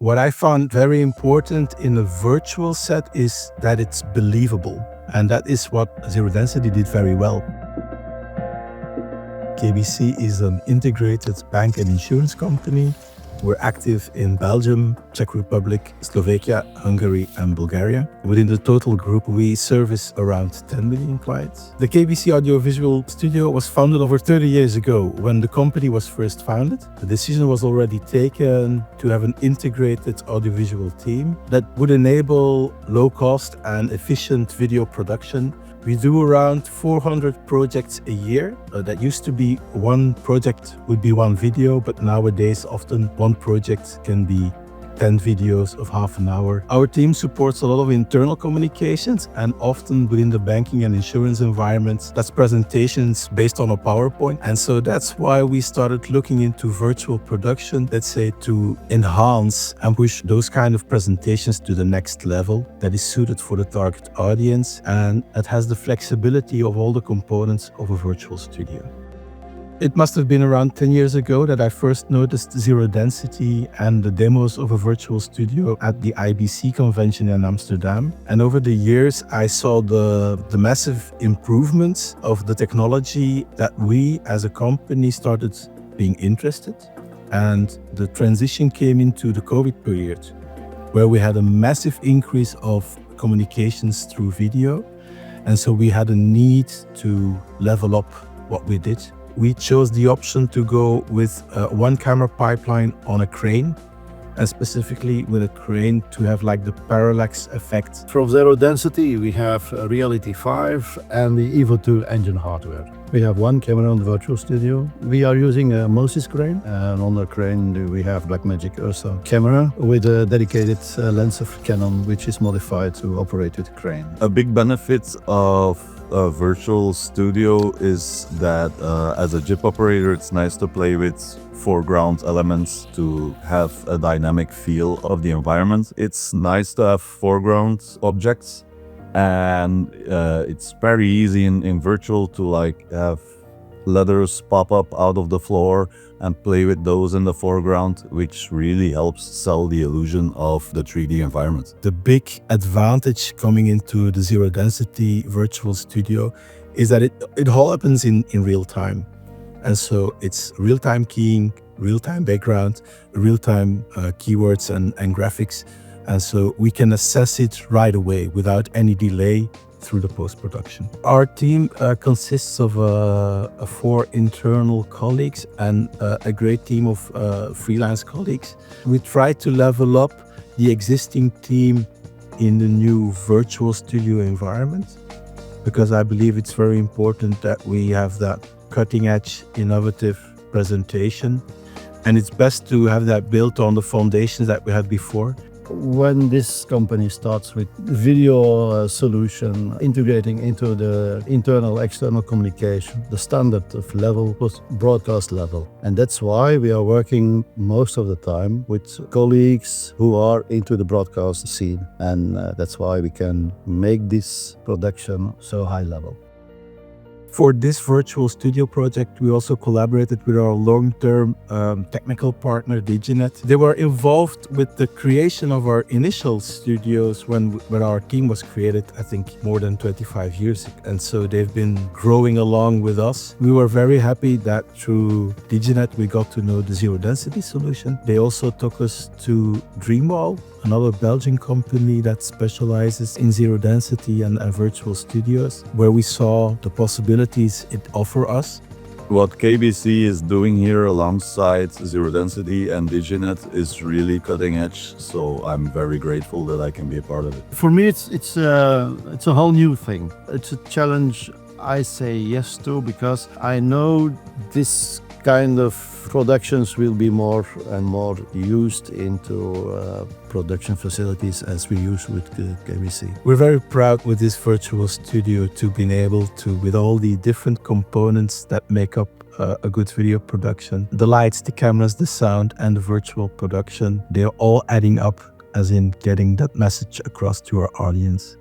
What I found very important in a virtual set is that it's believable. And that is what Zero Density did very well. KBC is an integrated bank and insurance company. We're active in Belgium, Czech Republic, Slovakia, Hungary, and Bulgaria. Within the total group, we service around 10 million clients. The KBC audiovisual studio was founded over 30 years ago. When the company was first founded, the decision was already taken to have an integrated audiovisual team that would enable low cost and efficient video production. We do around 400 projects a year. That used to be one project would be one video, but nowadays often one project can be 10 videos of half an hour. Our team supports a lot of internal communications, and often within the banking and insurance environments, that's presentations based on a PowerPoint. And so that's why we started looking into virtual production, let's say, to enhance and push those kind of presentations to the next level that is suited for the target audience, and it has the flexibility of all the components of a virtual studio. It must have been around 10 years ago that I first noticed Zero Density and the demos of a virtual studio at the IBC convention in Amsterdam. And over the years, I saw the massive improvements of the technology that we as a company started being interested. And the transition came into the COVID period, where we had a massive increase of communications through video. And so we had a need to level up what we did. We chose the option to go with one camera pipeline on a crane, and specifically with a crane to have like the parallax effect. From Zero Density, we have Reality 5 and the EVO II engine hardware. We have one camera on the virtual studio. We are using a Moses crane, and on the crane we have Blackmagic Ursa camera with a dedicated lens of Canon, which is modified to operate with the crane. A big benefit of a virtual studio is that as a JIP operator, it's nice to play with foreground elements to have a dynamic feel of the environment. It's nice to have foreground objects, and it's very easy in virtual to like have letters pop up out of the floor and play with those in the foreground, which really helps sell the illusion of the 3D environment. The big advantage coming into the Zero Density virtual studio is that it all happens in real time. And so it's real-time keying, real-time background, real-time keywords and graphics. And so we can assess it right away without any delay through the post-production. Our team consists of 4 internal colleagues and a great team of freelance colleagues. We try to level up the existing team in the new virtual studio environment, because I believe it's very important that we have that cutting-edge, innovative presentation. And it's best to have that built on the foundations that we had before. When this company starts with video solution, integrating into the internal, external communication, the standard of level was broadcast level. And that's why we are working most of the time with colleagues who are into the broadcast scene. And that's why we can make this production so high level. For this virtual studio project, we also collaborated with our long-term technical partner, Diginet. They were involved with the creation of our initial studios when our team was created, I think, more than 25 years ago. And so they've been growing along with us. We were very happy that through Diginet, we got to know the Zero Density solution. They also took us to Dreamwall, another Belgian company that specializes in Zero Density and virtual studios, where we saw the possibilities it offers us. What KBC is doing here alongside Zero Density and Diginet is really cutting edge, so I'm very grateful that I can be a part of it. For me, it's a whole new thing. It's a challenge I say yes to, because I know this kind of productions will be more and more used into production facilities as we use with KBC. We're very proud with this virtual studio to be able to, with all the different components that make up a good video production, the lights, the cameras, the sound, and the virtual production, they're all adding up as in getting that message across to our audience.